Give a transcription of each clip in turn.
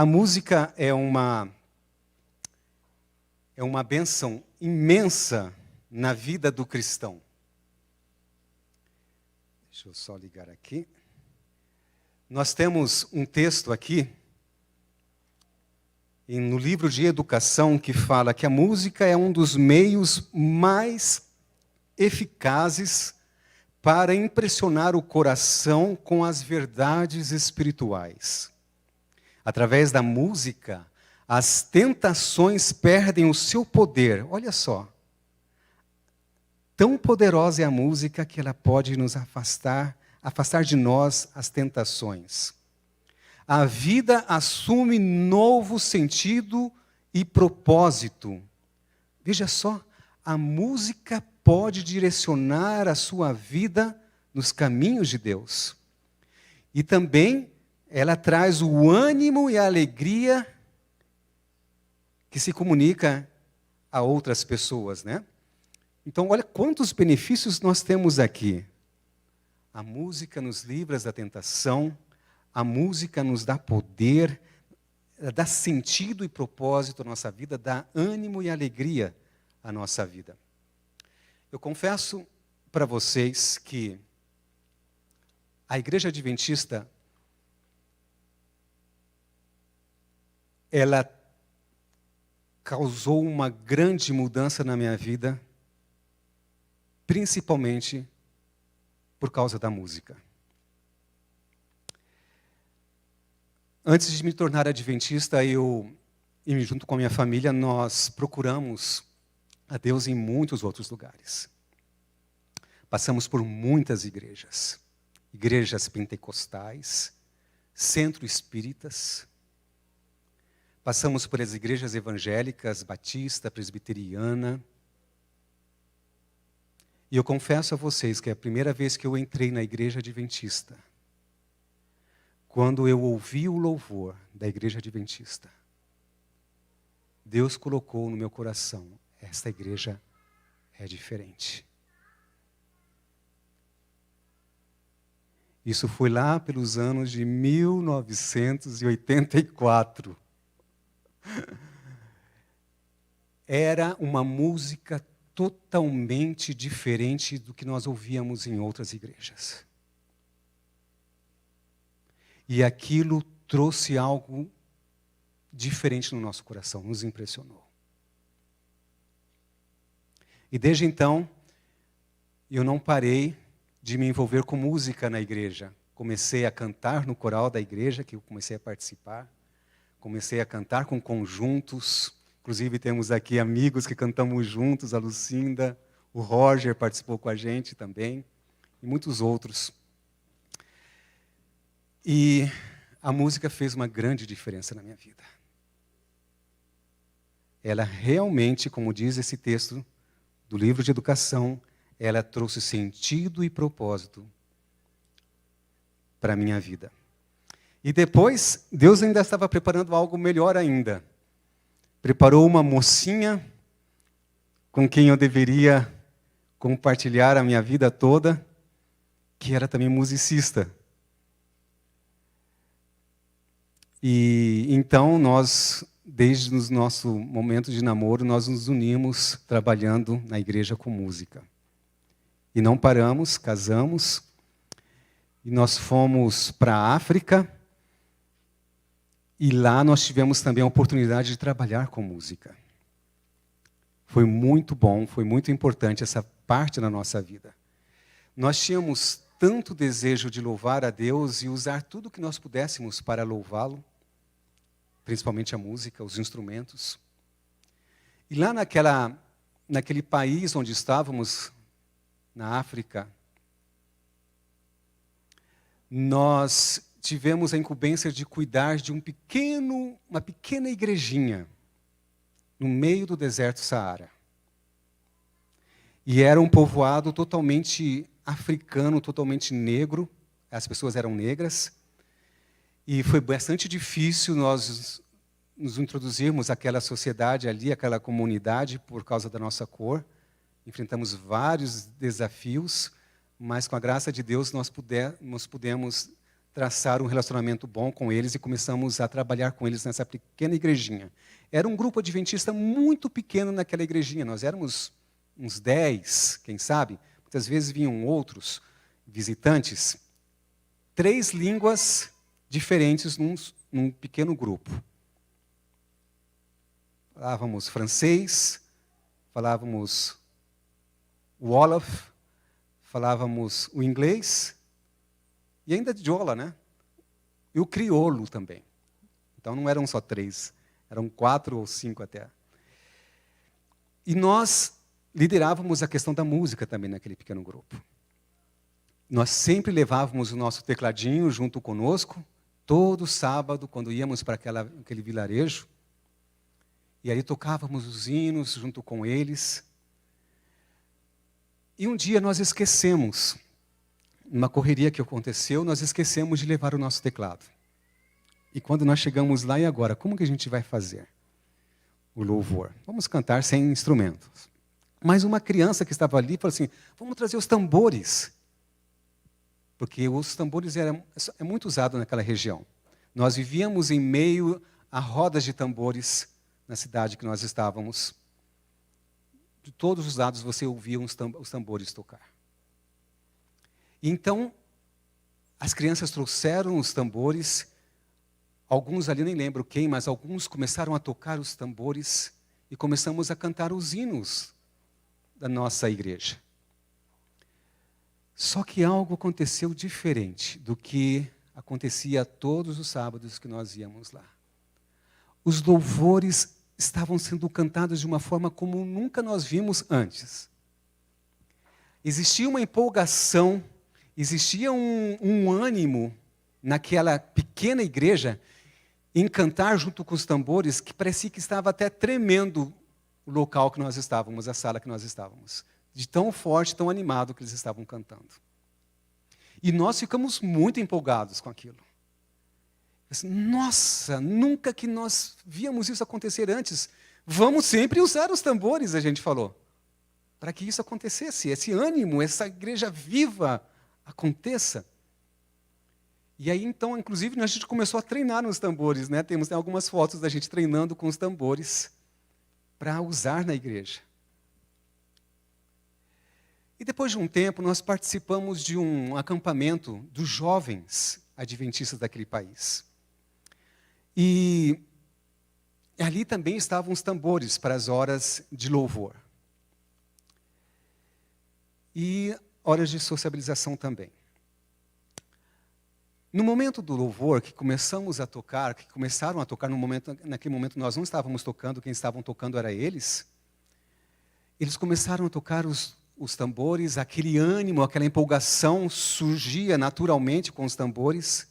A música é uma bênção imensa na vida do cristão. Deixa eu só ligar aqui. Nós temos um texto aqui, no livro de educação, que fala que a música é um dos meios mais eficazes para impressionar o coração com as verdades espirituais. Através da música, as tentações perdem o seu poder. Olha só. Tão poderosa é a música que ela pode nos afastar de nós as tentações. A vida assume novo sentido e propósito. Veja só, a música pode direcionar a sua vida nos caminhos de Deus. E também ela traz o ânimo e a alegria que se comunica a outras pessoas, né? Então, olha quantos benefícios nós temos aqui. A música nos livra da tentação, a música nos dá poder, dá sentido e propósito à nossa vida, dá ânimo e alegria à nossa vida. Eu confesso para vocês que a Igreja Adventista, ela causou uma grande mudança na minha vida, principalmente por causa da música. Antes de me tornar adventista, eu, junto com a minha família, nós procuramos a Deus em muitos outros lugares. Passamos por muitas igrejas. Igrejas pentecostais, centro espíritas. Passamos por as igrejas evangélicas, batista, presbiteriana. E eu confesso a vocês que é a primeira vez que eu entrei na igreja adventista, quando eu ouvi o louvor da igreja adventista, Deus colocou no meu coração, esta igreja é diferente. Isso foi lá pelos anos de 1984. Era uma música totalmente diferente do que nós ouvíamos em outras igrejas. E aquilo trouxe algo diferente no nosso coração, nos impressionou. E desde então, eu não parei de me envolver com música na igreja. Comecei a cantar no coral da igreja, que eu comecei a participar. Comecei a cantar com conjuntos. Inclusive, temos aqui amigos que cantamos juntos, a Lucinda, o Roger participou com a gente também, e muitos outros. E a música fez uma grande diferença na minha vida. Ela realmente, como diz esse texto do livro de educação, ela trouxe sentido e propósito para a minha vida. E depois, Deus ainda estava preparando algo melhor ainda. Preparou uma mocinha com quem eu deveria compartilhar a minha vida toda, que era também musicista. E então nós, desde o nosso momento de namoro, nós nos unimos trabalhando na igreja com música. E não paramos, casamos, e nós fomos para a África, e lá nós tivemos também a oportunidade de trabalhar com música. Foi muito bom, foi muito importante essa parte na nossa vida. Nós tínhamos tanto desejo de louvar a Deus e usar tudo o que nós pudéssemos para louvá-lo, principalmente a música, os instrumentos. E lá naquele país onde estávamos, na África, nós tivemos a incumbência de cuidar de uma pequena igrejinha no meio do deserto Saara. E era um povoado totalmente africano, totalmente negro, as pessoas eram negras, e foi bastante difícil nós nos introduzirmos àquela sociedade ali, àquela comunidade, por causa da nossa cor. Enfrentamos vários desafios, mas com a graça de Deus nós pudemos traçar um relacionamento bom com eles e começamos a trabalhar com eles nessa pequena igrejinha. Era um grupo adventista muito pequeno naquela igrejinha. Nós éramos uns 10, quem sabe. Muitas vezes vinham outros visitantes. 3 línguas diferentes num pequeno grupo. Falávamos francês, falávamos o Wolof, falávamos o inglês e ainda de Diola, né? E o crioulo também. Então não eram só 3, eram 4 ou 5 até. E nós liderávamos a questão da música também naquele pequeno grupo. Nós sempre levávamos o nosso tecladinho junto conosco, todo sábado, quando íamos para aquele vilarejo. E ali tocávamos os hinos junto com eles. E um dia nós esquecemos, numa correria que aconteceu, nós esquecemos de levar o nosso teclado. E quando nós chegamos lá, e agora? Como que a gente vai fazer o louvor? Vamos cantar sem instrumentos. Mas uma criança que estava ali falou assim, vamos trazer os tambores. Porque os tambores é muito usado naquela região. Nós vivíamos em meio a rodas de tambores na cidade que nós estávamos. De todos os lados você ouvia os tambores tocar. E então, as crianças trouxeram os tambores, alguns ali, nem lembro quem, mas alguns começaram a tocar os tambores e começamos a cantar os hinos da nossa igreja. Só que algo aconteceu diferente do que acontecia todos os sábados que nós íamos lá. Os louvores estavam sendo cantados de uma forma como nunca nós vimos antes. Existia uma empolgação, existia um ânimo naquela pequena igreja em cantar junto com os tambores que parecia que estava até tremendo o local que nós estávamos, a sala que nós estávamos. De tão forte, tão animado que eles estavam cantando. E nós ficamos muito empolgados com aquilo. Nossa, nunca que nós víamos isso acontecer antes. Vamos sempre usar os tambores, a gente falou. Para que isso acontecesse, esse ânimo, essa igreja viva aconteça. E aí, então, inclusive, a gente começou a treinar nos tambores, né? Tem algumas fotos da gente treinando com os tambores para usar na igreja. E depois de um tempo, nós participamos de um acampamento dos jovens adventistas daquele país. E ali também estavam os tambores para as horas de louvor. E horas de sociabilização também. No momento do louvor, que começamos a tocar, que começaram a tocar, naquele momento nós não estávamos tocando, quem estavam tocando era eles. Eles começaram a tocar os tambores, aquele ânimo, aquela empolgação surgia naturalmente com os tambores.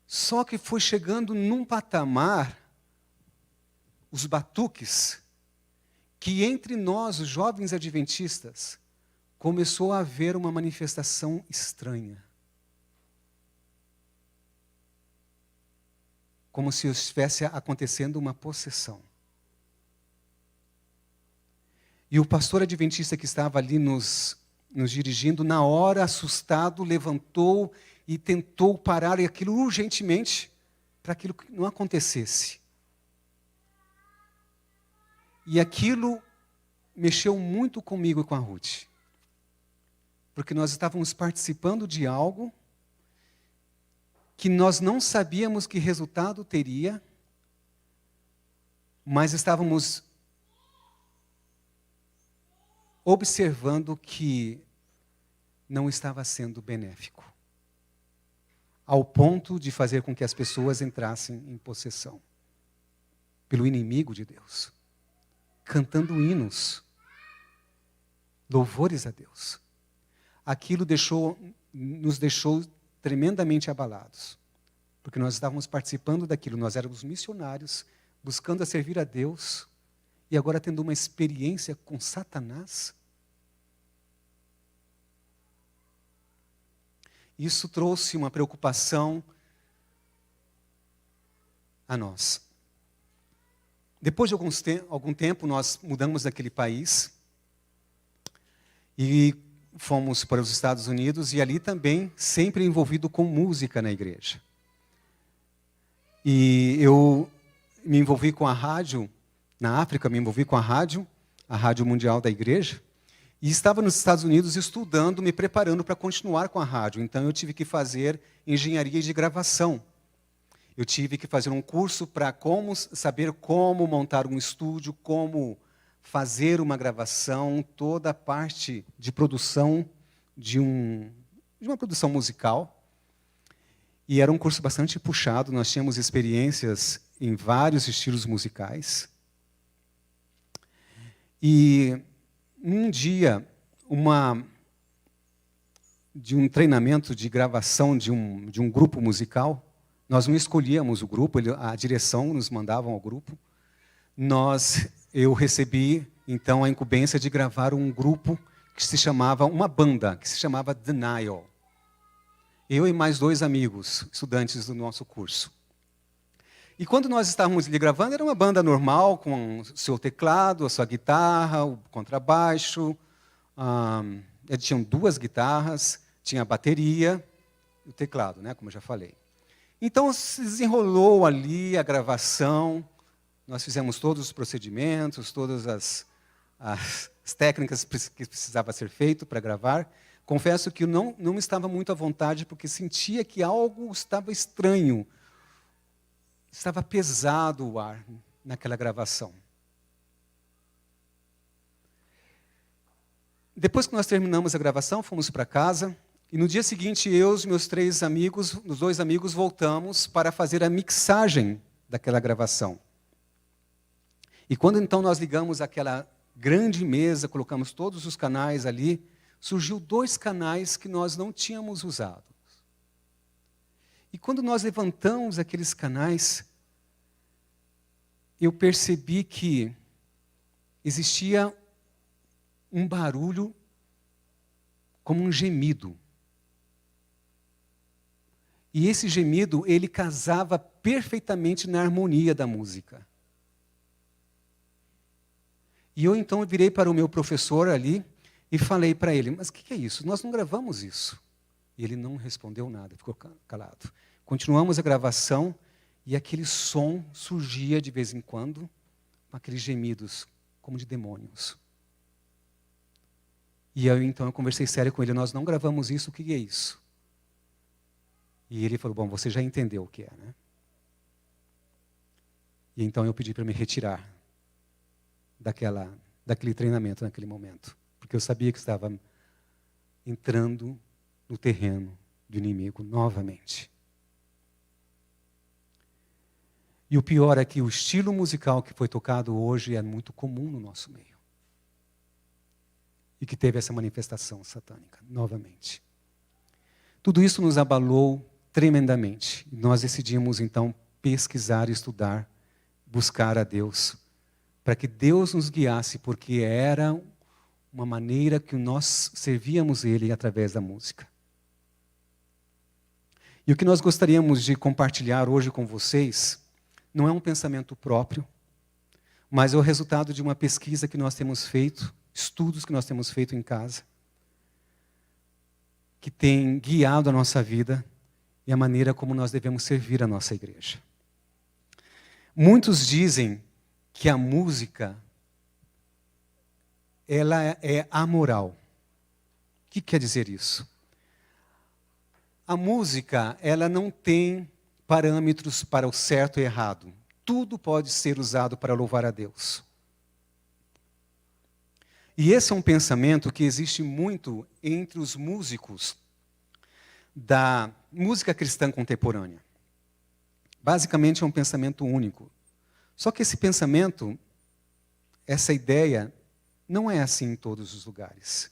Só que foi chegando num patamar, os batuques, que entre nós, os jovens adventistas, começou a haver uma manifestação estranha. Como se estivesse acontecendo uma possessão. E o pastor adventista que estava ali nos dirigindo, na hora, assustado, levantou e tentou parar aquilo urgentemente, para aquilo que não acontecesse. E aquilo mexeu muito comigo e com a Ruth. Porque nós estávamos participando de algo que nós não sabíamos que resultado teria, mas estávamos observando que não estava sendo benéfico, ao ponto de fazer com que as pessoas entrassem em possessão pelo inimigo de Deus, cantando hinos, louvores a Deus. Aquilo nos deixou tremendamente abalados, porque nós estávamos participando daquilo, nós éramos missionários, buscando a servir a Deus, e agora tendo uma experiência com Satanás. Isso trouxe uma preocupação a nós. Depois de algum tempo, nós mudamos daquele país, e fomos para os Estados Unidos e ali também sempre envolvido com música na igreja. E eu me envolvi com a rádio, na África me envolvi com a Rádio Mundial da Igreja, e estava nos Estados Unidos estudando, me preparando para continuar com a rádio. Então eu tive que fazer engenharia de gravação. Eu tive que fazer um curso para saber como montar um estúdio, como fazer uma gravação, toda a parte de produção de uma produção musical. E era um curso bastante puxado, nós tínhamos experiências em vários estilos musicais. E um dia, de um treinamento de gravação de um grupo musical, nós não escolhíamos o grupo, a direção nos mandava ao grupo. Eu recebi, então, a incumbência de gravar um grupo que se chamava, uma banda, que se chamava Denial. Eu e mais 2 amigos, estudantes do nosso curso. E quando nós estávamos ali gravando, era uma banda normal, com o seu teclado, a sua guitarra, o contrabaixo. Tinham 2 guitarras, tinha a bateria e o teclado, né, como eu já falei. Então, se desenrolou ali a gravação, nós fizemos todos os procedimentos, todas as técnicas que precisava ser feito para gravar. Confesso que eu não estava muito à vontade, porque sentia que algo estava estranho. Estava pesado o ar naquela gravação. Depois que nós terminamos a gravação, fomos para casa. E no dia seguinte, eu e os meus 2 amigos, voltamos para fazer a mixagem daquela gravação. E quando então nós ligamos aquela grande mesa, colocamos todos os canais ali, surgiu 2 canais que nós não tínhamos usado. E quando nós levantamos aqueles canais, eu percebi que existia um barulho como um gemido. E esse gemido, ele casava perfeitamente na harmonia da música. E eu então virei para o meu professor ali e falei para ele, mas o que é isso? Nós não gravamos isso. E ele não respondeu nada, ficou calado. Continuamos a gravação e aquele som surgia de vez em quando, com aqueles gemidos, como de demônios. E então eu conversei sério com ele, nós não gravamos isso, o que é isso? E ele falou, bom, você já entendeu o que é, né? E então eu pedi para me retirar daquele treinamento naquele momento. Porque eu sabia que estava entrando no terreno do inimigo novamente. E o pior é que o estilo musical que foi tocado hoje é muito comum no nosso meio. E que teve essa manifestação satânica, novamente. Tudo isso nos abalou tremendamente. Nós decidimos, então, pesquisar, estudar, buscar a Deus, para que Deus nos guiasse, porque era uma maneira que nós servíamos Ele através da música. E o que nós gostaríamos de compartilhar hoje com vocês não é um pensamento próprio, mas é o resultado de uma pesquisa que nós temos feito, estudos que nós temos feito em casa, que tem guiado a nossa vida e a maneira como nós devemos servir a nossa igreja. Muitos dizem que a música ela é amoral. O que quer dizer isso? A música, ela não tem parâmetros para o certo e errado. Tudo pode ser usado para louvar a Deus. E esse é um pensamento que existe muito entre os músicos da música cristã contemporânea. Basicamente é um pensamento único. Só que esse pensamento, essa ideia, não é assim em todos os lugares.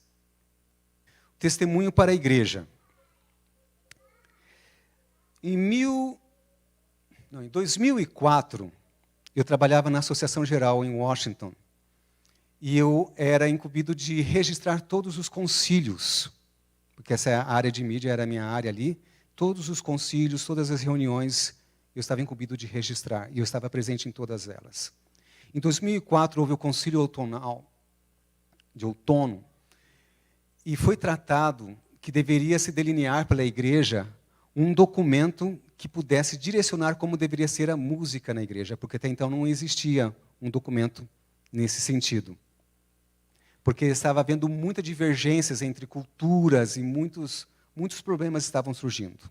Testemunho para a igreja. Em 2004, eu trabalhava na Associação Geral em Washington. E eu era incumbido de registrar todos os concílios, porque essa área de mídia era a minha área ali. Todos os concílios, todas as reuniões, eu estava incumbido de registrar. E eu estava presente em todas elas. Em 2004, houve o concílio outonal, de outono. E foi tratado que deveria se delinear pela igreja um documento que pudesse direcionar como deveria ser a música na igreja, porque até então não existia um documento nesse sentido. Porque estava havendo muitas divergências entre culturas e muitos problemas estavam surgindo.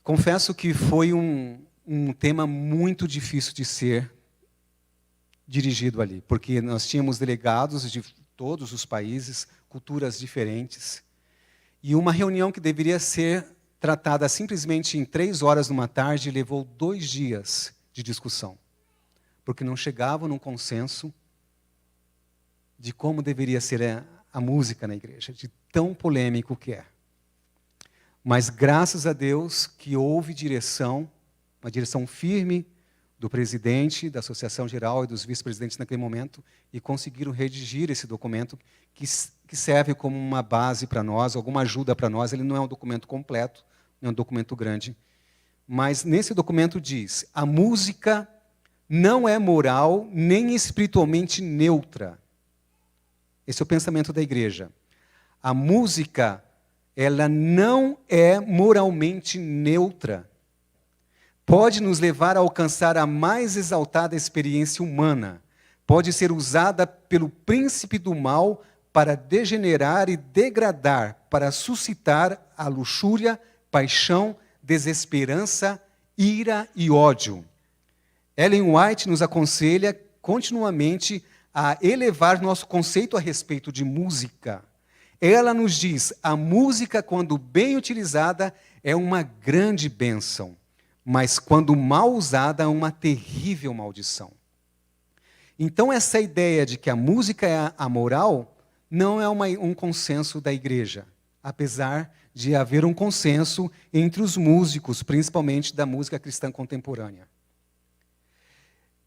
Confesso que foi um tema muito difícil de ser dirigido ali, porque nós tínhamos delegados de todos os países, culturas diferentes, e uma reunião que deveria ser tratada simplesmente em 3 horas numa tarde levou 2 dias de discussão, porque não chegavam num consenso de como deveria ser a música na igreja, de tão polêmico que é. Mas graças a Deus que houve direção, uma direção firme do presidente da Associação Geral e dos vice-presidentes naquele momento, e conseguiram redigir esse documento que serve como uma base para nós, alguma ajuda para nós. Ele não é um documento completo, não é um documento grande, mas nesse documento diz: a música não é moral nem espiritualmente neutra. Esse é o pensamento da igreja. A música, ela não é moralmente neutra. Pode nos levar a alcançar a mais exaltada experiência humana. Pode ser usada pelo príncipe do mal para degenerar e degradar, para suscitar a luxúria, paixão, desesperança, ira e ódio. Ellen White nos aconselha continuamente a elevar nosso conceito a respeito de música. Ela nos diz: a música, quando bem utilizada, é uma grande bênção, mas quando mal usada, é uma terrível maldição. Então, essa ideia de que a música é amoral não é um consenso da igreja, apesar de haver um consenso entre os músicos, principalmente da música cristã contemporânea.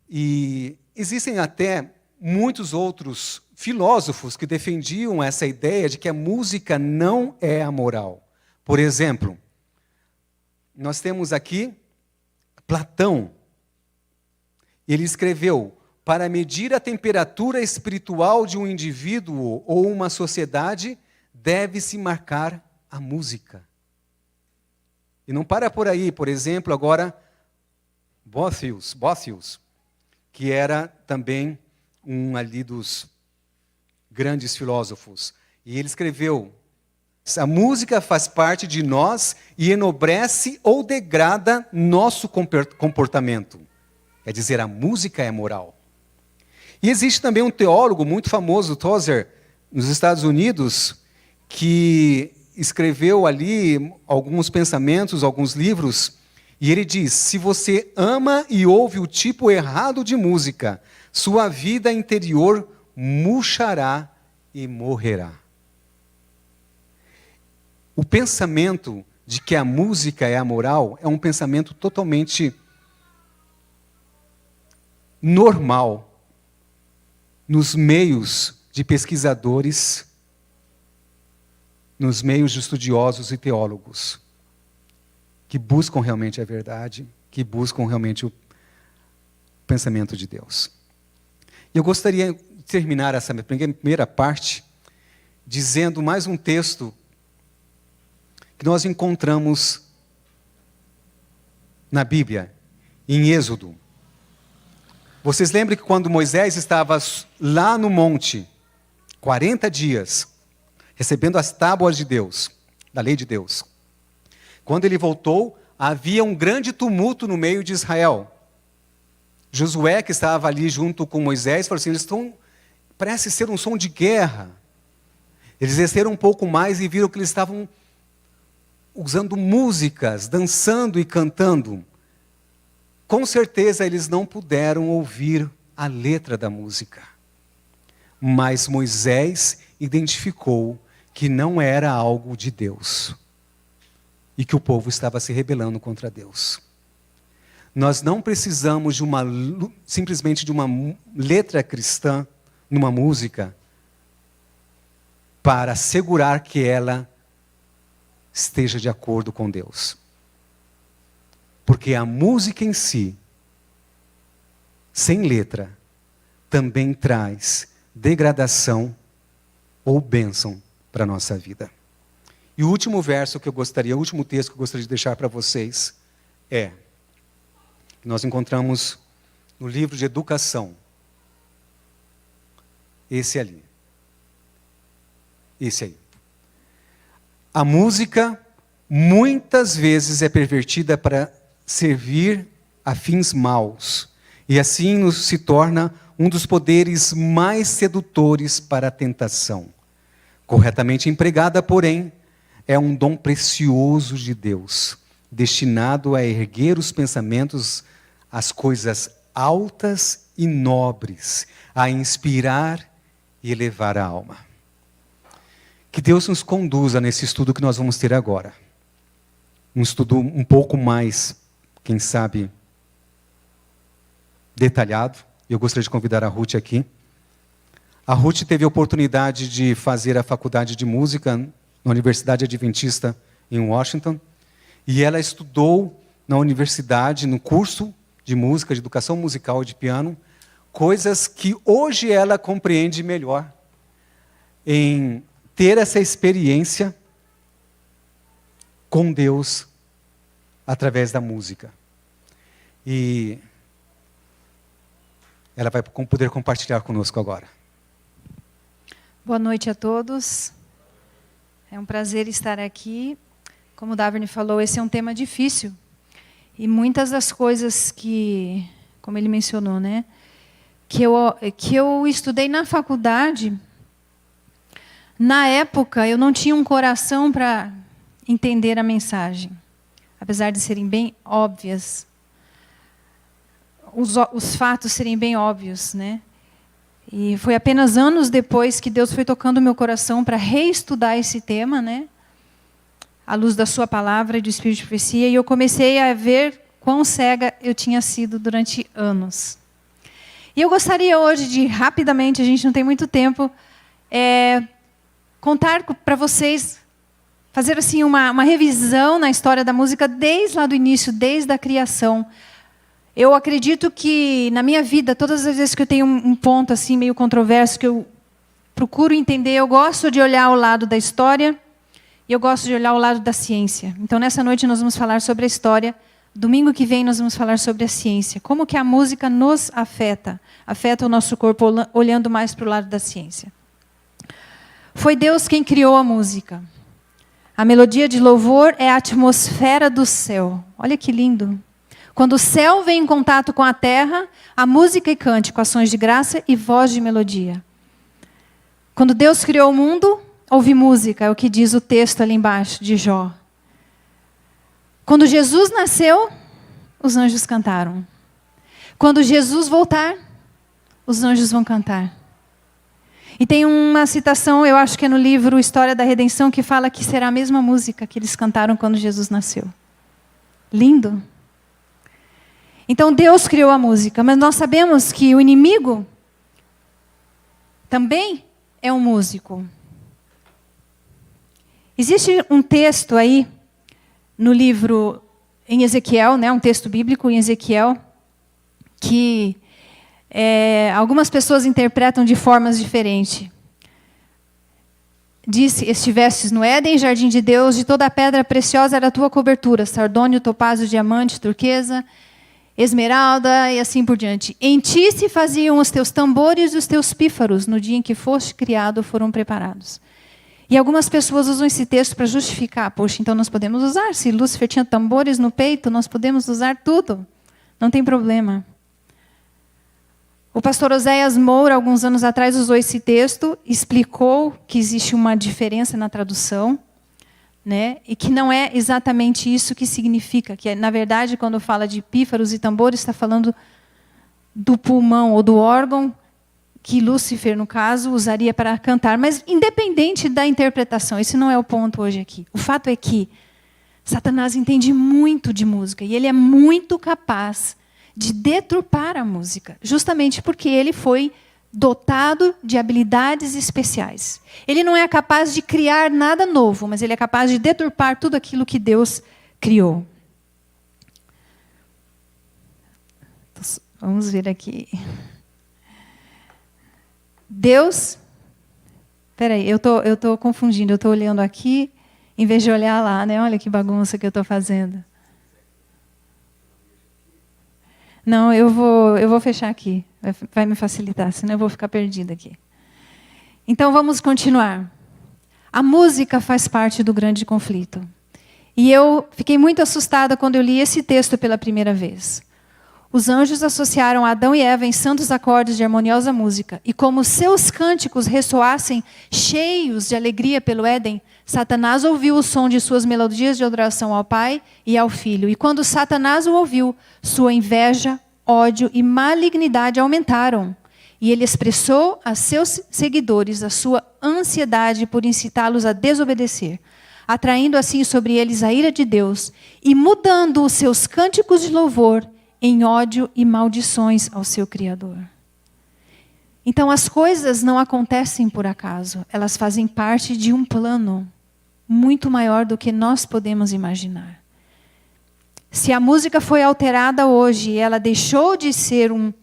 E existem até muitos outros filósofos que defendiam essa ideia de que a música não é amoral. Por exemplo, nós temos aqui Platão. Ele escreveu: para medir a temperatura espiritual de um indivíduo ou uma sociedade, deve-se marcar a música. E não para por aí. Por exemplo, agora, Boethius, que era também um ali dos grandes filósofos. E ele escreveu: a música faz parte de nós e enobrece ou degrada nosso comportamento. Quer dizer, a música é moral. E existe também um teólogo muito famoso, Tozer, nos Estados Unidos, que escreveu ali alguns pensamentos, alguns livros, e ele diz: se você ama e ouve o tipo errado de música, sua vida interior murchará e morrerá. O pensamento de que a música é amoral é um pensamento totalmente normal nos meios de pesquisadores, nos meios de estudiosos e teólogos, que buscam realmente a verdade, que buscam realmente o pensamento de Deus. E eu gostaria de terminar essa primeira parte dizendo mais um texto que nós encontramos na Bíblia, em Êxodo. Vocês lembram que quando Moisés estava lá no monte, 40 dias, recebendo as tábuas de Deus, da lei de Deus. Quando ele voltou, havia um grande tumulto no meio de Israel. Josué, que estava ali junto com Moisés, falou assim: parece ser um som de guerra. Eles desceram um pouco mais e viram que eles estavam usando músicas, dançando e cantando. Com certeza eles não puderam ouvir a letra da música. Mas Moisés identificou que não era algo de Deus. E que o povo estava se rebelando contra Deus. Nós não precisamos simplesmente de uma letra cristã numa música para assegurar que ela esteja de acordo com Deus. Porque a música em si, sem letra, também traz degradação, ou bênção para a nossa vida. E o último verso que eu gostaria, o último texto que eu gostaria de deixar para vocês nós encontramos no livro de Educação. Esse ali. Esse aí. A música muitas vezes é pervertida para servir a fins maus. E assim se torna um dos poderes mais sedutores para a tentação. Corretamente empregada, porém, é um dom precioso de Deus, destinado a erguer os pensamentos às coisas altas e nobres, a inspirar e elevar a alma. Que Deus nos conduza nesse estudo que nós vamos ter agora. Um estudo um pouco mais, quem sabe, detalhado. Eu gostaria de convidar a Ruth aqui. A Ruth teve a oportunidade de fazer a faculdade de música na Universidade Adventista em Washington. E ela estudou na universidade, no curso de música, de educação musical e de piano, coisas que hoje ela compreende melhor em ter essa experiência com Deus através da música. E ela vai poder compartilhar conosco agora. Boa noite a todos. É um prazer estar aqui. Como o Daverne falou, esse é um tema difícil. E muitas das coisas que, como ele mencionou, né, que eu estudei na faculdade, na época eu não tinha um coração para entender a mensagem. Apesar de serem bem óbvias, os fatos serem bem óbvios, né? E foi apenas anos depois que Deus foi tocando o meu coração para reestudar esse tema, né? À luz da sua palavra e do Espírito de Profecia, e eu comecei a ver quão cega eu tinha sido durante anos. E eu gostaria hoje de, rapidamente, a gente não tem muito tempo, contar para vocês, fazer assim uma revisão na história da música desde lá do início, desde a criação. Eu acredito que, na minha vida, todas as vezes que eu tenho um ponto assim meio controverso, que eu procuro entender, eu gosto de olhar o lado da história e eu gosto de olhar o lado da ciência. Então, nessa noite, nós vamos falar sobre a história. Domingo que vem, nós vamos falar sobre a ciência. Como que a música nos afeta o nosso corpo, olhando mais para o lado da ciência. Foi Deus quem criou a música. A melodia de louvor é a atmosfera do céu. Olha que lindo. Quando o céu vem em contato com a terra, a música e cântico, ações de graça e voz de melodia. Quando Deus criou o mundo, houve música, é o que diz o texto ali embaixo de Jó. Quando Jesus nasceu, os anjos cantaram. Quando Jesus voltar, os anjos vão cantar. E tem uma citação, eu acho que é no livro História da Redenção, que fala que será a mesma música que eles cantaram quando Jesus nasceu. Lindo. Então Deus criou a música, mas nós sabemos que o inimigo também é um músico. Existe um texto aí no livro em Ezequiel, né, um texto bíblico em Ezequiel, que algumas pessoas interpretam de formas diferentes. Diz: estivestes no Éden, jardim de Deus, de toda a pedra preciosa era a tua cobertura, sardônio, topázio, diamante, turquesa, esmeralda e assim por diante. Em ti se faziam os teus tambores e os teus pífaros, no dia em que foste criado, foram preparados. E algumas pessoas usam esse texto para justificar. Poxa, então nós podemos usar. Se Lúcifer tinha tambores no peito, nós podemos usar tudo. Não tem problema. O pastor Oséias Moura, alguns anos atrás, usou esse texto, explicou que existe uma diferença na tradução, né? E que não é exatamente isso que significa. Que, na verdade, quando fala de pífaros e tambores, está falando do pulmão ou do órgão que Lúcifer, no caso, usaria para cantar. Mas, independente da interpretação, esse não é o ponto hoje aqui. O fato é que Satanás entende muito de música e ele é muito capaz de deturpar a música, justamente porque ele foi dotado de habilidades especiais. Ele não é capaz de criar nada novo, mas ele é capaz de deturpar tudo aquilo que Deus criou. Vamos ver aqui. Deus, Peraí, eu tô confundindo. Eu estou olhando aqui em vez de olhar lá, né? Olha que bagunça que eu estou fazendo. Não, eu vou fechar aqui. Vai me facilitar, senão eu vou ficar perdida aqui. Então, vamos continuar. A música faz parte do grande conflito. E eu fiquei muito assustada quando eu li esse texto pela primeira vez. Os anjos associaram Adão e Eva em santos acordes de harmoniosa música. E como seus cânticos ressoassem cheios de alegria pelo Éden, Satanás ouviu o som de suas melodias de adoração ao Pai e ao Filho. E quando Satanás o ouviu, sua inveja, ódio e malignidade aumentaram. E ele expressou a seus seguidores a sua ansiedade por incitá-los a desobedecer, atraindo assim sobre eles a ira de Deus e mudando os seus cânticos de louvor em ódio e maldições ao seu Criador. Então as coisas não acontecem por acaso, elas fazem parte de um plano muito maior do que nós podemos imaginar. Se a música foi alterada hoje e ela deixou de ser um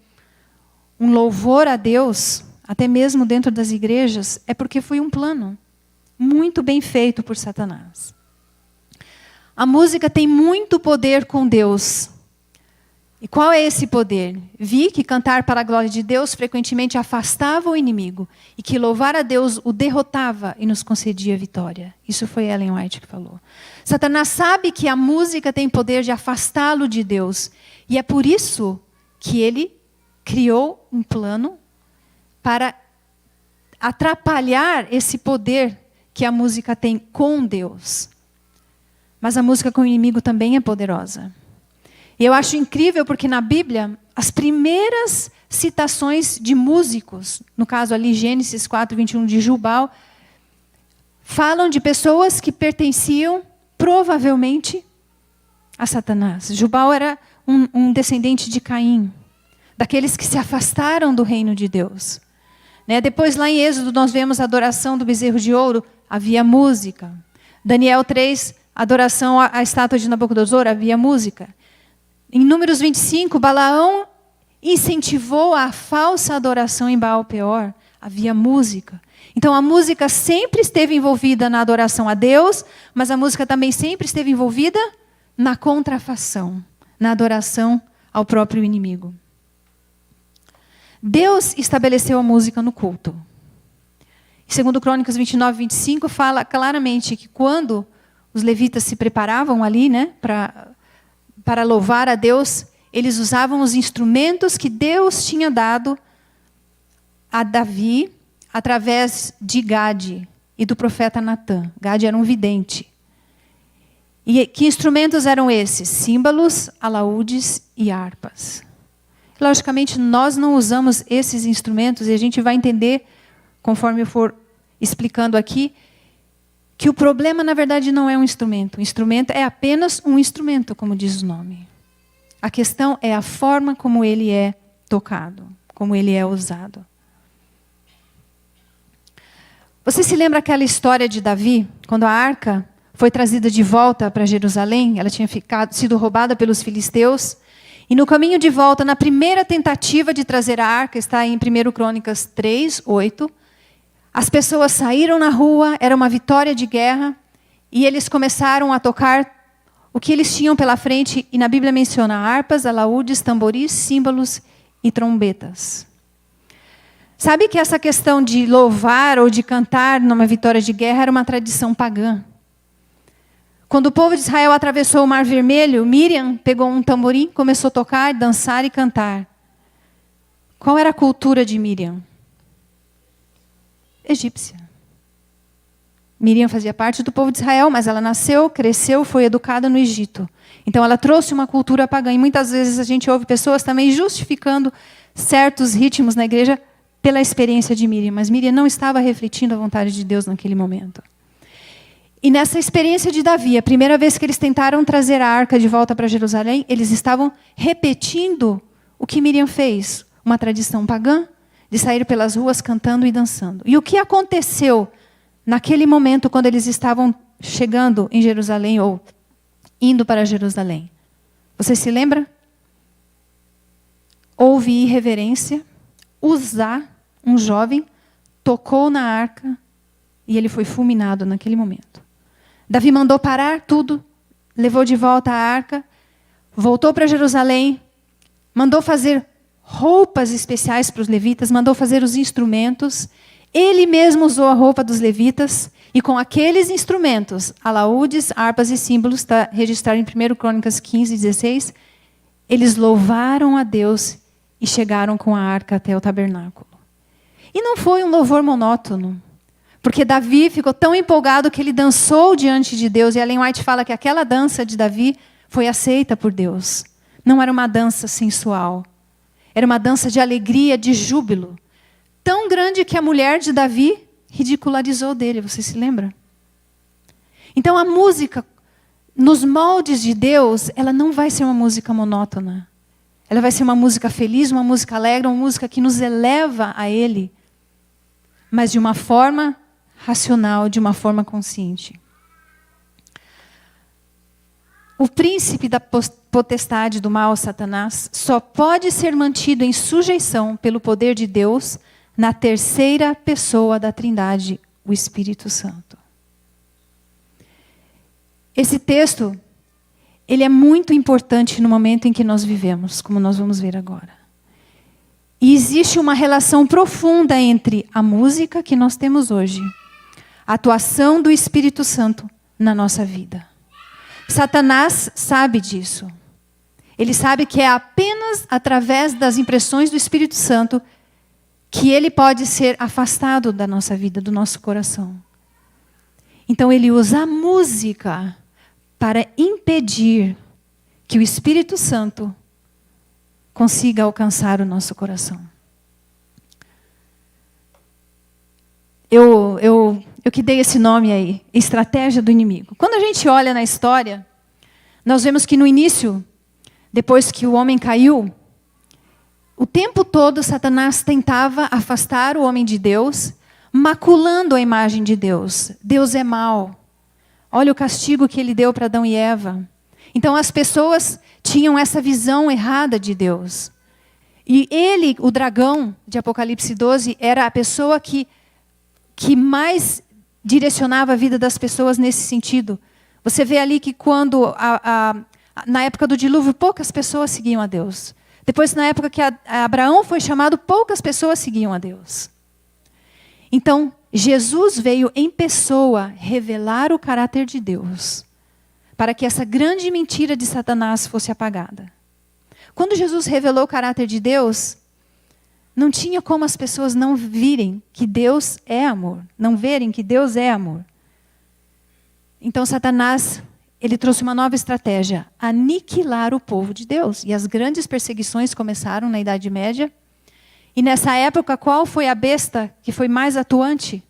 louvor a Deus, até mesmo dentro das igrejas, é porque foi um plano muito bem feito por Satanás. A música tem muito poder com Deus. E qual é esse poder? Vi que cantar para a glória de Deus frequentemente afastava o inimigo e que louvar a Deus o derrotava e nos concedia vitória. Isso foi Ellen White que falou. Satanás sabe que a música tem poder de afastá-lo de Deus. E é por isso que ele criou um plano para atrapalhar esse poder que a música tem com Deus. Mas a música com o inimigo também é poderosa. E eu acho incrível porque na Bíblia, as primeiras citações de músicos, no caso ali Gênesis 4:21 de Jubal, falam de pessoas que pertenciam provavelmente a Satanás. Jubal era um descendente de Caim, daqueles que se afastaram do reino de Deus. Né? Depois lá em Êxodo nós vemos a adoração do bezerro de ouro, havia música. Daniel 3, adoração à estátua de Nabucodonosor, havia música. Em Números 25, Balaão incentivou a falsa adoração em Baal-Peor. Havia música. Então a música sempre esteve envolvida na adoração a Deus, mas a música também sempre esteve envolvida na contrafação, na adoração ao próprio inimigo. Deus estabeleceu a música no culto. Segundo Crônicas 29:25 fala claramente que quando os levitas se preparavam ali, né, para louvar a Deus, eles usavam os instrumentos que Deus tinha dado a Davi através de Gade e do profeta Natã. Gade era um vidente. E que instrumentos eram esses? Símbolos, alaúdes e harpas. Logicamente, nós não usamos esses instrumentos e a gente vai entender, conforme eu for explicando aqui, que o problema, na verdade, não é um instrumento. O instrumento é apenas um instrumento, como diz o nome. A questão é a forma como ele é tocado, como ele é usado. Você se lembra aquela história de Davi, quando a arca foi trazida de volta para Jerusalém? Ela tinha sido roubada pelos filisteus. E no caminho de volta, na primeira tentativa de trazer a arca, está em 1 Crônicas 3:8, as pessoas saíram na rua, era uma vitória de guerra, e eles começaram a tocar o que eles tinham pela frente, e na Bíblia menciona harpas, alaúdes, tamboris, símbolos e trombetas. Sabe que essa questão de louvar ou de cantar numa vitória de guerra era uma tradição pagã. Quando o povo de Israel atravessou o Mar Vermelho, Miriam pegou um tamborim, começou a tocar, dançar e cantar. Qual era a cultura de Miriam? Egípcia. Miriam fazia parte do povo de Israel, mas ela nasceu, cresceu, foi educada no Egito. Então ela trouxe uma cultura pagã. E muitas vezes a gente ouve pessoas também justificando certos ritmos na igreja pela experiência de Miriam. Mas Miriam não estava refletindo a vontade de Deus naquele momento. E nessa experiência de Davi, a primeira vez que eles tentaram trazer a arca de volta para Jerusalém, eles estavam repetindo o que Miriam fez. Uma tradição pagã, de sair pelas ruas cantando e dançando. E o que aconteceu naquele momento, quando eles estavam chegando em Jerusalém, ou indo para Jerusalém? Você se lembra? Houve irreverência. Uzá, um jovem, tocou na arca e ele foi fulminado naquele momento. Davi mandou parar tudo, levou de volta a arca, voltou para Jerusalém, mandou fazer roupas especiais para os levitas, mandou fazer os instrumentos. Ele mesmo usou a roupa dos levitas e com aqueles instrumentos, alaúdes, harpas e símbolos, está registrado em 1 Crônicas 15, 16, eles louvaram a Deus e chegaram com a arca até o tabernáculo. E não foi um louvor monótono, porque Davi ficou tão empolgado que ele dançou diante de Deus, e Ellen White fala que aquela dança de Davi foi aceita por Deus. Não era uma dança sensual, era uma dança de alegria, de júbilo, tão grande que a mulher de Davi ridicularizou dele, você se lembra? Então a música, nos moldes de Deus, ela não vai ser uma música monótona. Ela vai ser uma música feliz, uma música alegre, uma música que nos eleva a Ele, mas de uma forma racional, de uma forma consciente. O príncipe da potestade do mal, Satanás, só pode ser mantido em sujeição pelo poder de Deus na terceira pessoa da Trindade, o Espírito Santo. Esse texto, ele é muito importante no momento em que nós vivemos, como nós vamos ver agora. E existe uma relação profunda entre a música que nós temos hoje, a atuação do Espírito Santo na nossa vida. Satanás sabe disso. Ele sabe que é apenas através das impressões do Espírito Santo que ele pode ser afastado da nossa vida, do nosso coração. Então ele usa a música para impedir que o Espírito Santo consiga alcançar o nosso coração. Eu que dei esse nome aí, estratégia do inimigo. Quando a gente olha na história, nós vemos que no início, depois que o homem caiu, o tempo todo Satanás tentava afastar o homem de Deus, maculando a imagem de Deus. Deus é mau. Olha o castigo que ele deu para Adão e Eva. Então as pessoas tinham essa visão errada de Deus. E ele, o dragão de Apocalipse 12, era a pessoa que mais direcionava a vida das pessoas nesse sentido. Você vê ali que quando, na época do dilúvio, poucas pessoas seguiam a Deus. Depois, na época que Abraão foi chamado, poucas pessoas seguiam a Deus. Então, Jesus veio em pessoa revelar o caráter de Deus, para que essa grande mentira de Satanás fosse apagada. Quando Jesus revelou o caráter de Deus, não tinha como as pessoas não virem que Deus é amor, não verem que Deus é amor. Então Satanás, ele trouxe uma nova estratégia, aniquilar o povo de Deus. E as grandes perseguições começaram na Idade Média. E nessa época, qual foi a besta que foi mais atuante?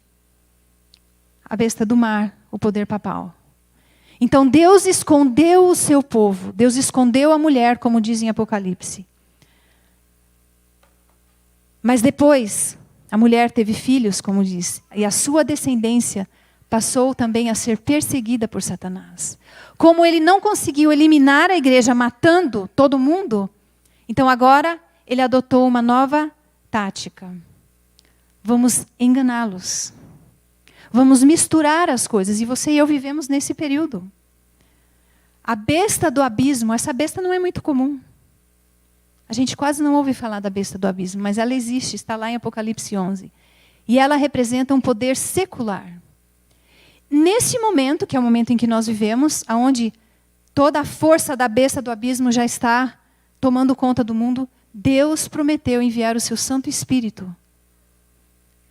A besta do mar, o poder papal. Então Deus escondeu o seu povo, Deus escondeu a mulher, como diz em Apocalipse. Mas depois, a mulher teve filhos, como diz, e a sua descendência passou também a ser perseguida por Satanás. Como ele não conseguiu eliminar a igreja matando todo mundo, então agora ele adotou uma nova tática. Vamos enganá-los. Vamos misturar as coisas. E você e eu vivemos nesse período. A besta do abismo, essa besta não é muito comum. A gente quase não ouve falar da besta do abismo, mas ela existe, está lá em Apocalipse 11. E ela representa um poder secular. Nesse momento, que é o momento em que nós vivemos, onde toda a força da besta do abismo já está tomando conta do mundo, Deus prometeu enviar o seu Santo Espírito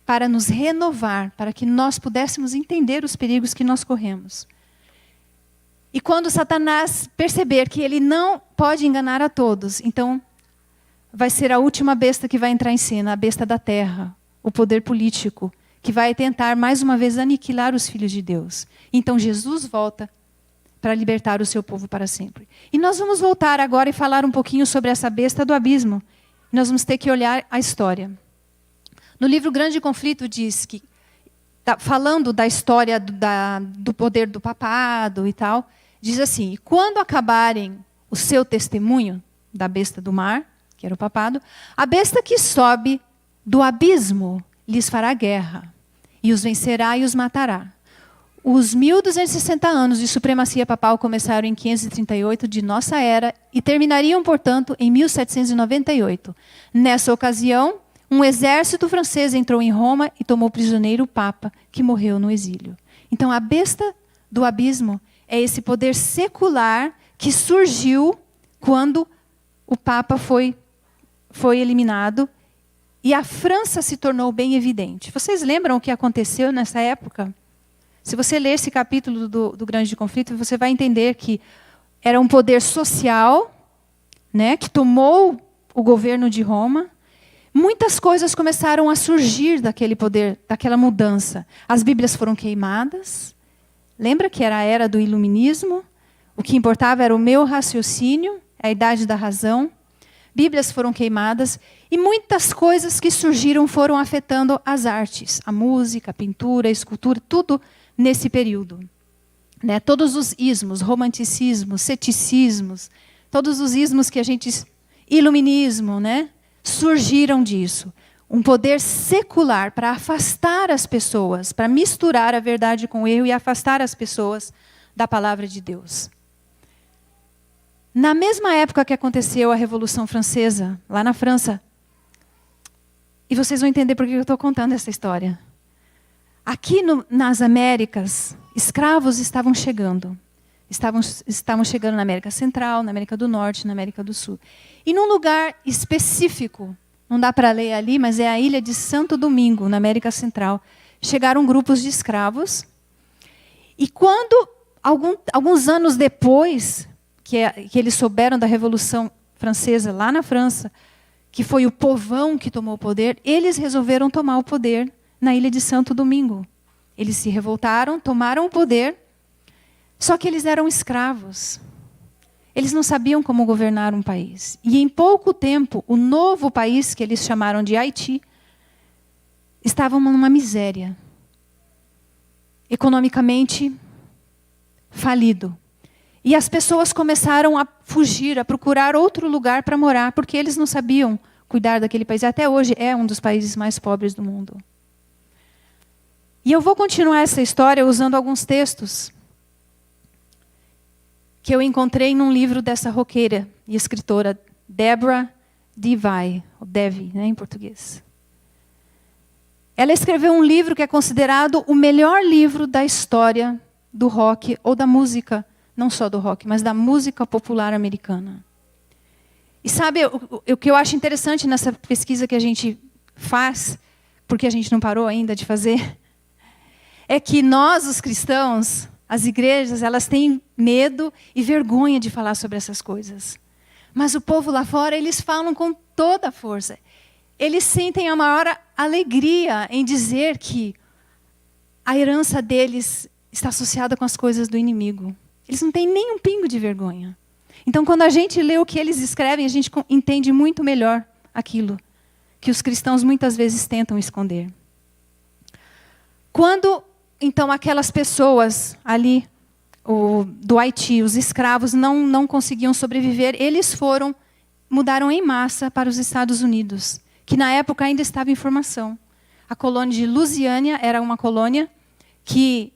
para nos renovar, para que nós pudéssemos entender os perigos que nós corremos. E quando Satanás perceber que ele não pode enganar a todos, então vai ser a última besta que vai entrar em cena, a besta da terra, o poder político, que vai tentar mais uma vez aniquilar os filhos de Deus. Então Jesus volta para libertar o seu povo para sempre. E nós vamos voltar agora e falar um pouquinho sobre essa besta do abismo. Nós vamos ter que olhar a história. No livro Grande Conflito diz que, falando da história do poder do papado e tal, diz assim: quando acabarem o seu testemunho da besta do mar, que era o papado, a besta que sobe do abismo lhes fará guerra. e os vencerá e os matará. Os 1260 anos de supremacia papal começaram em 538 de nossa era e terminariam, portanto, em 1798. Nessa ocasião, um exército francês entrou em Roma e tomou prisioneiro o Papa, que morreu no exílio. Então, a besta do abismo é esse poder secular que surgiu quando o Papa foi eliminado e a França se tornou bem evidente. Vocês lembram o que aconteceu nessa época? Se você ler esse capítulo do Grande Conflito, você vai entender que era um poder social, né, que tomou o governo de Roma. Muitas coisas começaram a surgir daquele poder, daquela mudança. As Bíblias foram queimadas. Lembra que era a era do iluminismo? O que importava era o meu raciocínio, a idade da razão. Bíblias foram queimadas e muitas coisas que surgiram foram afetando as artes. A música, a pintura, a escultura, tudo nesse período. Né? Todos os ismos, romanticismos, ceticismos, todos os ismos que a gente... Iluminismo, né? Surgiram disso. Um poder secular para afastar as pessoas, para misturar a verdade com o erro e afastar as pessoas da palavra de Deus. Na mesma época que aconteceu a Revolução Francesa, lá na França, e vocês vão entender por que eu estou contando essa história. Aqui nas Américas, escravos estavam chegando. Estavam chegando na América Central, na América do Norte, na América do Sul. E num lugar específico, não dá para ler ali, mas é a ilha de Santo Domingo, na América Central, chegaram grupos de escravos. E quando, alguns anos depois, que eles souberam da Revolução Francesa lá na França, que foi o povão que tomou o poder, eles resolveram tomar o poder na ilha de Santo Domingo. Eles se revoltaram, tomaram o poder, só que eles eram escravos. Eles não sabiam como governar um país. E em pouco tempo, o novo país, que eles chamaram de Haiti, estava numa miséria. Economicamente falido. E as pessoas começaram a fugir, a procurar outro lugar para morar, porque eles não sabiam cuidar daquele país. Até hoje é um dos países mais pobres do mundo. E eu vou continuar essa história usando alguns textos que eu encontrei num livro dessa roqueira e escritora Deborah DeVry, ou Devi, né, em português. Ela escreveu um livro que é considerado o melhor livro da história do rock ou da música, não só do rock, mas da música popular americana. E sabe, o que eu acho interessante nessa pesquisa que a gente faz, porque a gente não parou ainda de fazer, é que nós, os cristãos, as igrejas, elas têm medo e vergonha de falar sobre essas coisas. Mas o povo lá fora, eles falam com toda a força. Eles sentem a maior alegria em dizer que a herança deles está associada com as coisas do inimigo. Eles não têm nem um pingo de vergonha. Então, quando a gente lê o que eles escrevem, a gente entende muito melhor aquilo que os cristãos muitas vezes tentam esconder. Quando, então, aquelas pessoas ali do Haiti, os escravos, não conseguiam sobreviver, eles mudaram em massa para os Estados Unidos, que na época ainda estava em formação. A colônia de Louisiana era uma colônia que...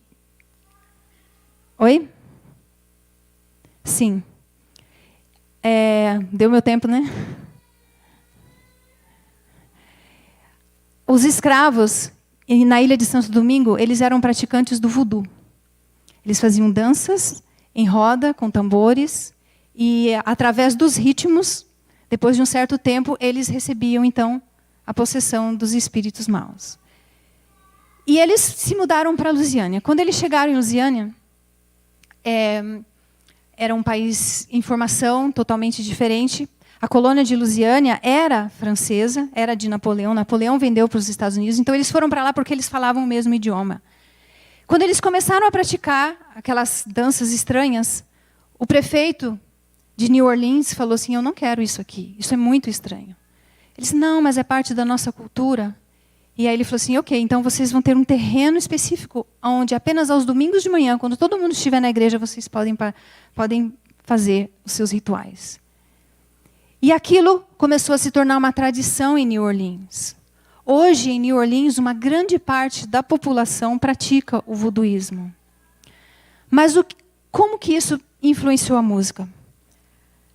Oi? Sim. Deu meu tempo, né? Os escravos, na ilha de Santo Domingo, eles eram praticantes do voodoo. Eles faziam danças em roda, com tambores, e através dos ritmos, depois de um certo tempo, eles recebiam, então, a possessão dos espíritos maus. E eles se mudaram para Louisiana. Quando eles chegaram em Louisiana, era um país em formação totalmente diferente. A colônia de Louisiana era francesa, era de Napoleão. Napoleão vendeu para os Estados Unidos, então eles foram para lá porque eles falavam o mesmo idioma. Quando eles começaram a praticar aquelas danças estranhas, o prefeito de New Orleans falou assim: eu não quero isso aqui, isso é muito estranho. Eles, não, mas é parte da nossa cultura. E aí ele falou assim: ok, então vocês vão ter um terreno específico, onde apenas aos domingos de manhã, quando todo mundo estiver na igreja, vocês podem fazer os seus rituais. E aquilo começou a se tornar uma tradição em New Orleans. Hoje, em New Orleans, uma grande parte da população pratica o voduísmo. Mas como que isso influenciou a música?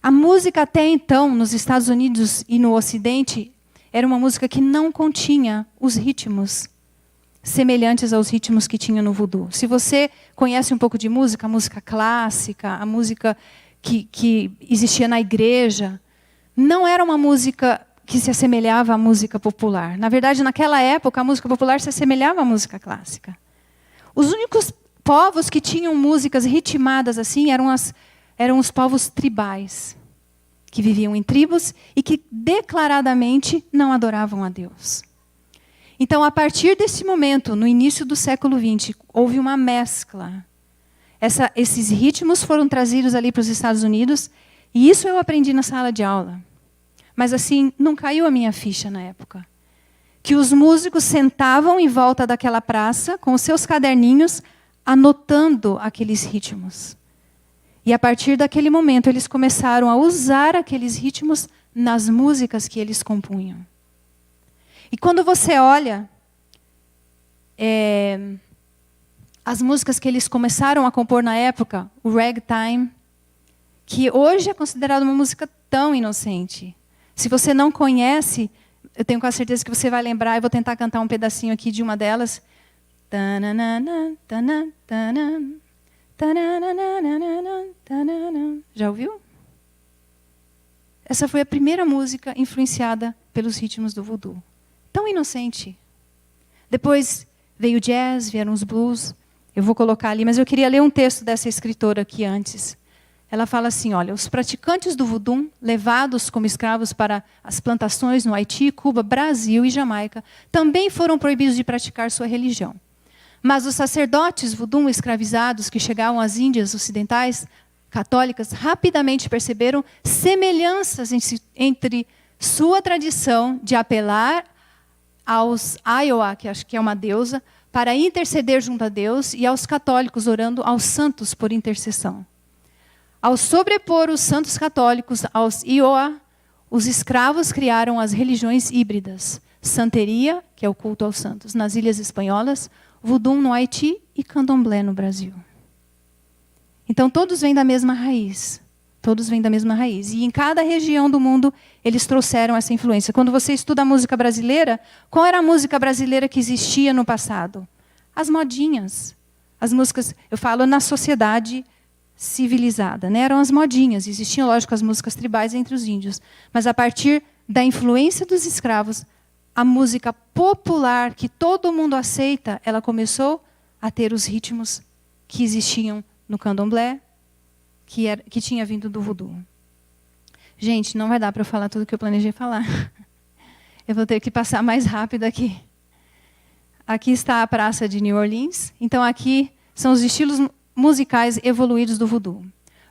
A música até então, nos Estados Unidos e no Ocidente, era uma música que não continha os ritmos semelhantes aos ritmos que tinha no voodoo. Se você conhece um pouco de música, a música clássica, a música que existia na igreja, não era uma música que se assemelhava à música popular. Na verdade, naquela época, a música popular se assemelhava à música clássica. Os únicos povos que tinham músicas ritmadas assim eram os povos tribais, que viviam em tribos e que declaradamente não adoravam a Deus. Então, a partir desse momento, no início do século XX, houve uma mescla. Esses ritmos foram trazidos ali para os Estados Unidos, e isso eu aprendi na sala de aula. Mas assim, não caiu a minha ficha na época. Que os músicos sentavam em volta daquela praça, com os seus caderninhos, anotando aqueles ritmos. E a partir daquele momento, eles começaram a usar aqueles ritmos nas músicas que eles compunham. E quando você olha as músicas que eles começaram a compor na época, o ragtime, que hoje é considerado uma música tão inocente. Se você não conhece, eu tenho quase certeza que você vai lembrar, eu vou tentar cantar um pedacinho aqui de uma delas. Já ouviu? Essa foi a primeira música influenciada pelos ritmos do voodoo. Tão inocente. Depois veio o jazz, vieram os blues. Eu vou colocar ali, mas eu queria ler um texto dessa escritora aqui antes. Ela fala assim, olha, os praticantes do voodoo, levados como escravos para as plantações no Haiti, Cuba, Brasil e Jamaica, também foram proibidos de praticar sua religião. Mas os sacerdotes voodoo escravizados que chegavam às Índias ocidentais, católicas, rapidamente perceberam semelhanças entre sua tradição de apelar aos Iowa, que acho que é uma deusa, para interceder junto a Deus, e aos católicos orando aos santos por intercessão. Ao sobrepor os santos católicos aos Iowa, os escravos criaram as religiões híbridas. Santeria, que é o culto aos santos, nas Ilhas Espanholas, voodoo no Haiti e candomblé no Brasil. Então, todos vêm da mesma raiz. Todos vêm da mesma raiz. E em cada região do mundo, eles trouxeram essa influência. Quando você estuda a música brasileira, qual era a música brasileira que existia no passado? As modinhas. As músicas, eu falo na sociedade civilizada, né? Eram as modinhas. Existiam, lógico, as músicas tribais entre os índios. Mas a partir da influência dos escravos, a música popular, que todo mundo aceita, ela começou a ter os ritmos que existiam no candomblé, que tinha vindo do voodoo. Gente, não vai dar para eu falar tudo o que eu planejei falar. Eu vou ter que passar mais rápido aqui. Aqui está a praça de New Orleans. Então, aqui são os estilos musicais evoluídos do voodoo.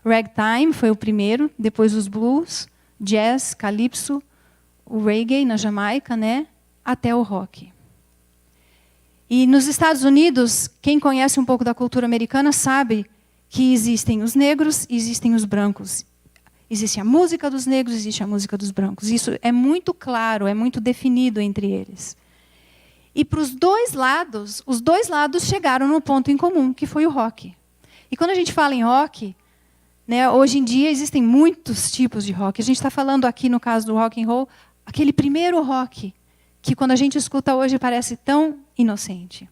Ragtime foi o primeiro, depois os blues, jazz, calypso, o reggae na Jamaica, né? Até o rock. E nos Estados Unidos, quem conhece um pouco da cultura americana sabe que existem os negros e existem os brancos. Existe a música dos negros, existe a música dos brancos. Isso é muito claro, é muito definido entre eles. E para os dois lados chegaram no ponto em comum, que foi o rock. E quando a gente fala em rock, né, hoje em dia existem muitos tipos de rock. A gente está falando aqui, no caso do rock and roll, aquele primeiro rock, que quando a gente escuta hoje parece tão inocente.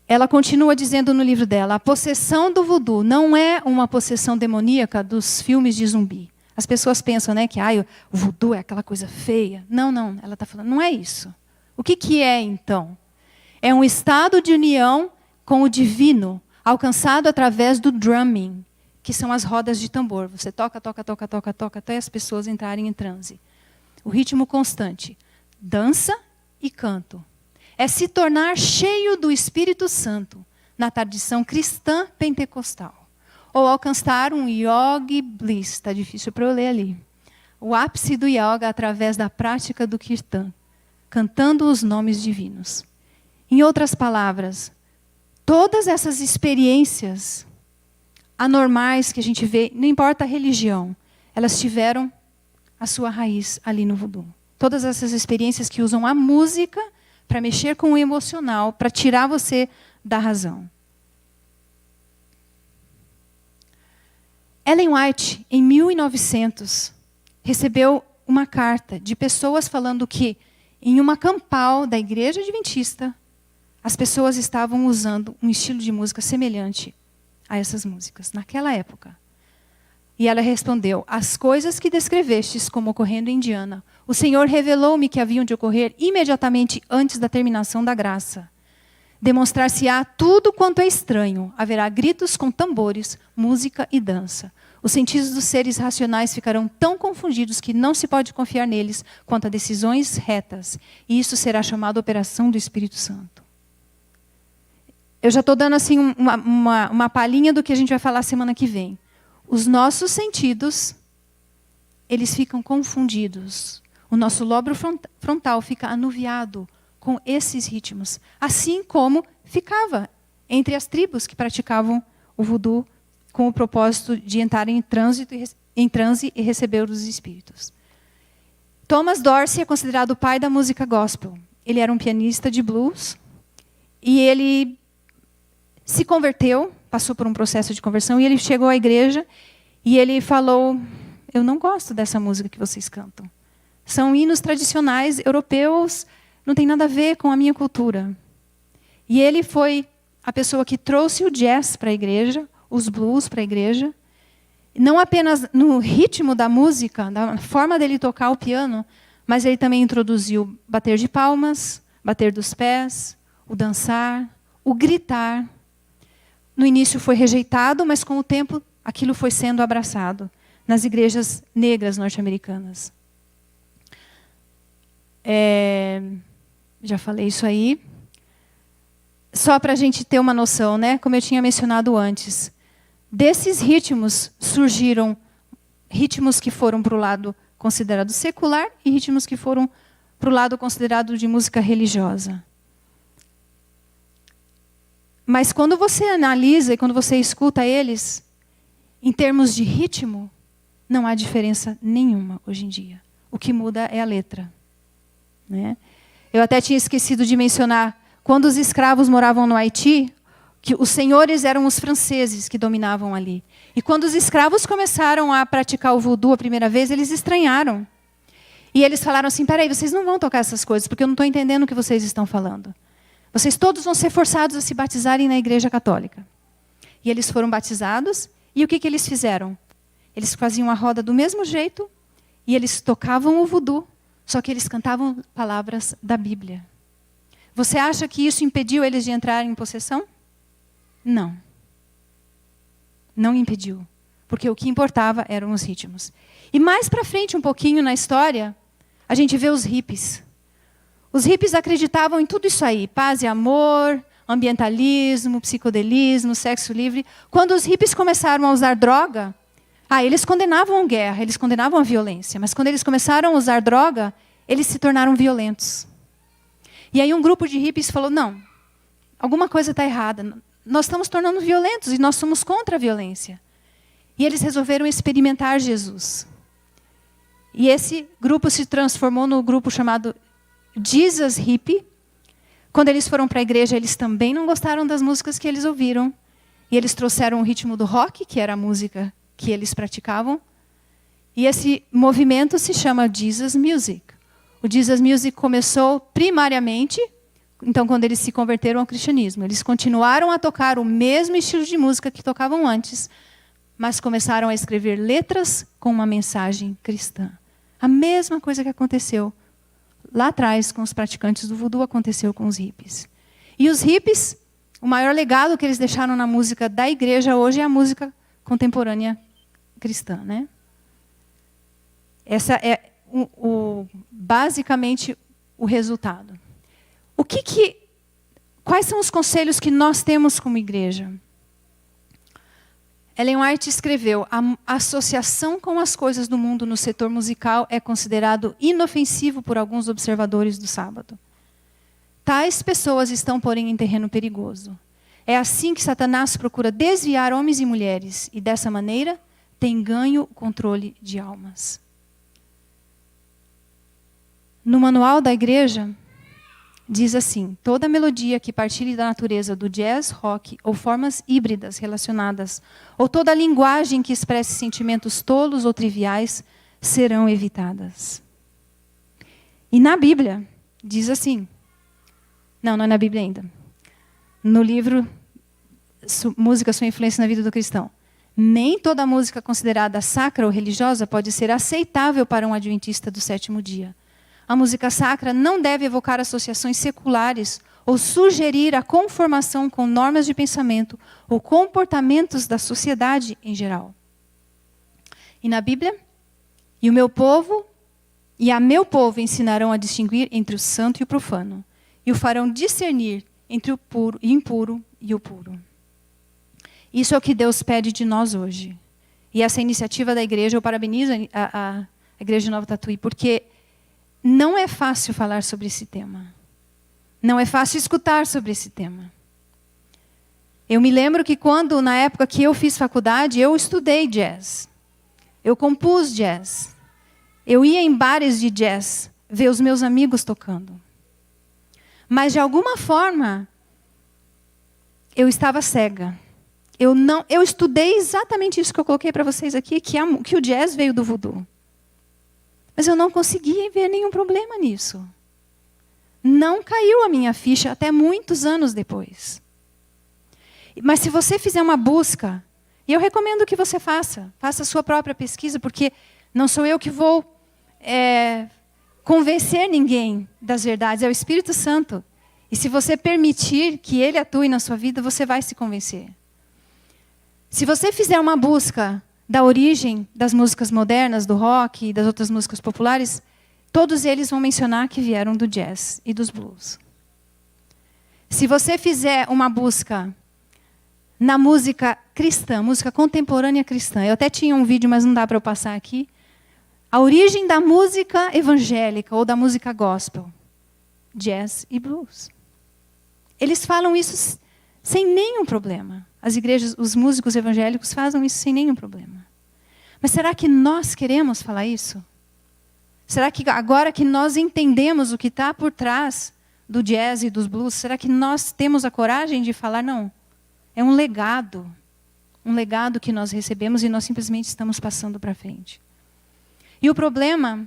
Ela continua dizendo no livro dela, a possessão do voodoo não é uma possessão demoníaca dos filmes de zumbi. As pessoas pensam, né, que o voodoo é aquela coisa feia. Não, ela está falando, não é isso. O que é, então? É um estado de união com o divino, alcançado através do drumming, que são as rodas de tambor. Você toca, até as pessoas entrarem em transe. O ritmo constante. Dança e canto. É se tornar cheio do Espírito Santo, na tradição cristã pentecostal. Ou alcançar um yogi bliss, está difícil para eu ler ali. O ápice do yoga através da prática do kirtan, cantando os nomes divinos. Em outras palavras, todas essas experiências anormais que a gente vê, não importa a religião, elas tiveram a sua raiz ali no voodoo. Todas essas experiências que usam a música para mexer com o emocional, para tirar você da razão. Ellen White, em 1900, recebeu uma carta de pessoas falando que, em uma campal da Igreja Adventista, as pessoas estavam usando um estilo de música semelhante a essas músicas, naquela época. E ela respondeu: as coisas que descrevestes como ocorrendo em Indiana, o Senhor revelou-me que haviam de ocorrer imediatamente antes da terminação da graça. Demonstrar-se-á tudo quanto é estranho. Haverá gritos com tambores, música e dança. Os sentidos dos seres racionais ficarão tão confundidos que não se pode confiar neles quanto a decisões retas. E isso será chamado operação do Espírito Santo. Eu já estou dando assim uma palhinha do que a gente vai falar semana que vem. Os nossos sentidos, eles ficam confundidos. O nosso lobo frontal fica anuviado com esses ritmos. Assim como ficava entre as tribos que praticavam o voodoo com o propósito de entrar em transe e receber os espíritos. Thomas Dorsey é considerado o pai da música gospel. Ele era um pianista de blues e ele se converteu, passou por um processo de conversão, e ele chegou à igreja e ele falou: eu não gosto dessa música que vocês cantam. São hinos tradicionais europeus, não tem nada a ver com a minha cultura. E ele foi a pessoa que trouxe o jazz para a igreja, os blues para a igreja, não apenas no ritmo da música, da forma dele tocar o piano, mas ele também introduziu bater de palmas, bater dos pés, o dançar, o gritar. No início foi rejeitado, mas com o tempo aquilo foi sendo abraçado nas igrejas negras norte-americanas. Já falei isso aí. Só para a gente ter uma noção, né? Como eu tinha mencionado antes. Desses ritmos surgiram ritmos que foram para o lado considerado secular e ritmos que foram para o lado considerado de música religiosa. Mas quando você analisa e quando você escuta eles, em termos de ritmo, não há diferença nenhuma hoje em dia. O que muda é a letra. Né? Eu até tinha esquecido de mencionar, quando os escravos moravam no Haiti, que os senhores eram os franceses que dominavam ali. E quando os escravos começaram a praticar o voodoo a primeira vez, eles estranharam. E eles falaram assim: peraí, vocês não vão tocar essas coisas, porque eu não estou entendendo o que vocês estão falando. Vocês todos vão ser forçados a se batizarem na Igreja Católica. E eles foram batizados, e o que eles fizeram? Eles faziam a roda do mesmo jeito, e eles tocavam o voodoo, só que eles cantavam palavras da Bíblia. Você acha que isso impediu eles de entrar em possessão? Não. Não impediu. Porque o que importava eram os ritmos. E mais para frente, um pouquinho na história, a gente vê os hippies. Os hippies acreditavam em tudo isso aí. Paz e amor, ambientalismo, psicodelismo, sexo livre. Quando os hippies começaram a usar droga, eles condenavam a guerra, eles condenavam a violência. Mas quando eles começaram a usar droga, eles se tornaram violentos. E aí um grupo de hippies falou: não, alguma coisa está errada. Nós estamos tornando violentos e nós somos contra a violência. E eles resolveram experimentar Jesus. E esse grupo se transformou no grupo chamado Jesus Hippie. Quando eles foram para a igreja, eles também não gostaram das músicas que eles ouviram. E eles trouxeram o ritmo do rock, que era a música que eles praticavam. E esse movimento se chama Jesus Music. O Jesus Music começou primariamente, então, quando eles se converteram ao cristianismo. Eles continuaram a tocar o mesmo estilo de música que tocavam antes, mas começaram a escrever letras com uma mensagem cristã. A mesma coisa que aconteceu lá atrás com os praticantes do voodoo aconteceu com os hippies. E os hippies, o maior legado que eles deixaram na música da igreja hoje é a música contemporânea cristã, né? Essa é basicamente o resultado. Quais são os conselhos que nós temos como igreja? Ellen White escreveu: a associação com as coisas do mundo no setor musical é considerado inofensivo por alguns observadores do sábado. Tais pessoas estão, porém, em terreno perigoso. É assim que Satanás procura desviar homens e mulheres, e dessa maneira tem ganho o controle de almas. No manual da igreja, diz assim: toda melodia que partilhe da natureza do jazz, rock ou formas híbridas relacionadas, ou toda linguagem que expresse sentimentos tolos ou triviais, serão evitadas. E na Bíblia, diz assim, não é na Bíblia ainda, no livro Música, Sua Influência na Vida do Cristão: nem toda música considerada sacra ou religiosa pode ser aceitável para um adventista do sétimo dia. A música sacra não deve evocar associações seculares ou sugerir a conformação com normas de pensamento ou comportamentos da sociedade em geral. E na Bíblia, e o meu povo e a meu povo ensinarão a distinguir entre o santo e o profano, e o farão discernir entre o puro e impuro e o puro. Isso é o que Deus pede de nós hoje. E essa iniciativa da igreja, eu parabenizo a Igreja de Nova Tatuí, porque não é fácil falar sobre esse tema. Não é fácil escutar sobre esse tema. Eu me lembro que quando, na época que eu fiz faculdade, eu estudei jazz. Eu compus jazz. Eu ia em bares de jazz, ver os meus amigos tocando. Mas, de alguma forma, eu estava cega. Eu estudei exatamente isso que eu coloquei para vocês aqui, que o jazz veio do voodoo. Mas eu não consegui ver nenhum problema nisso. Não caiu a minha ficha até muitos anos depois. Mas se você fizer uma busca, e eu recomendo que você faça a sua própria pesquisa, porque não sou eu que vou convencer ninguém das verdades, é o Espírito Santo. E se você permitir que Ele atue na sua vida, você vai se convencer. Se você fizer uma busca da origem das músicas modernas, do rock e das outras músicas populares, todos eles vão mencionar que vieram do jazz e dos blues. Se você fizer uma busca na música cristã, música contemporânea cristã, eu até tinha um vídeo, mas não dá para eu passar aqui, a origem da música evangélica ou da música gospel, jazz e blues. Eles falam isso sem nenhum problema. As igrejas, os músicos evangélicos fazem isso sem nenhum problema. Mas será que nós queremos falar isso? Será que agora que nós entendemos o que está por trás do jazz e dos blues, será que nós temos a coragem de falar, não, é um legado que nós recebemos e nós simplesmente estamos passando para frente. E o problema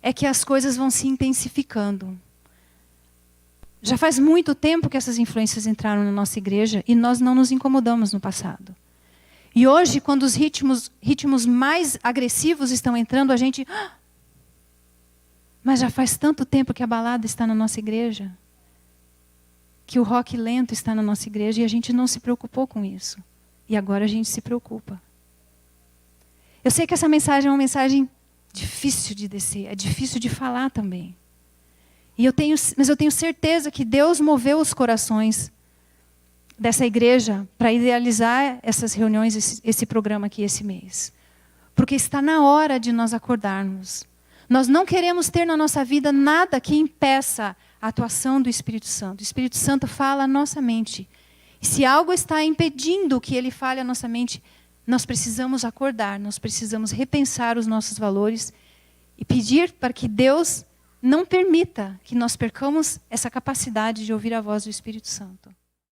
é que as coisas vão se intensificando. Já faz muito tempo que essas influências entraram na nossa igreja e nós não nos incomodamos no passado. E hoje, quando os ritmos mais agressivos estão entrando, a gente... Mas já faz tanto tempo que a balada está na nossa igreja, que o rock lento está na nossa igreja e a gente não se preocupou com isso. E agora a gente se preocupa. Eu sei que essa mensagem é uma mensagem difícil de descer, é difícil de falar também. Mas eu tenho certeza que Deus moveu os corações dessa igreja para idealizar essas reuniões, esse programa aqui esse mês. Porque está na hora de nós acordarmos. Nós não queremos ter na nossa vida nada que impeça a atuação do Espírito Santo. O Espírito Santo fala à nossa mente. E se algo está impedindo que ele fale à nossa mente, nós precisamos acordar, nós precisamos repensar os nossos valores e pedir para que Deus não permita que nós percamos essa capacidade de ouvir a voz do Espírito Santo.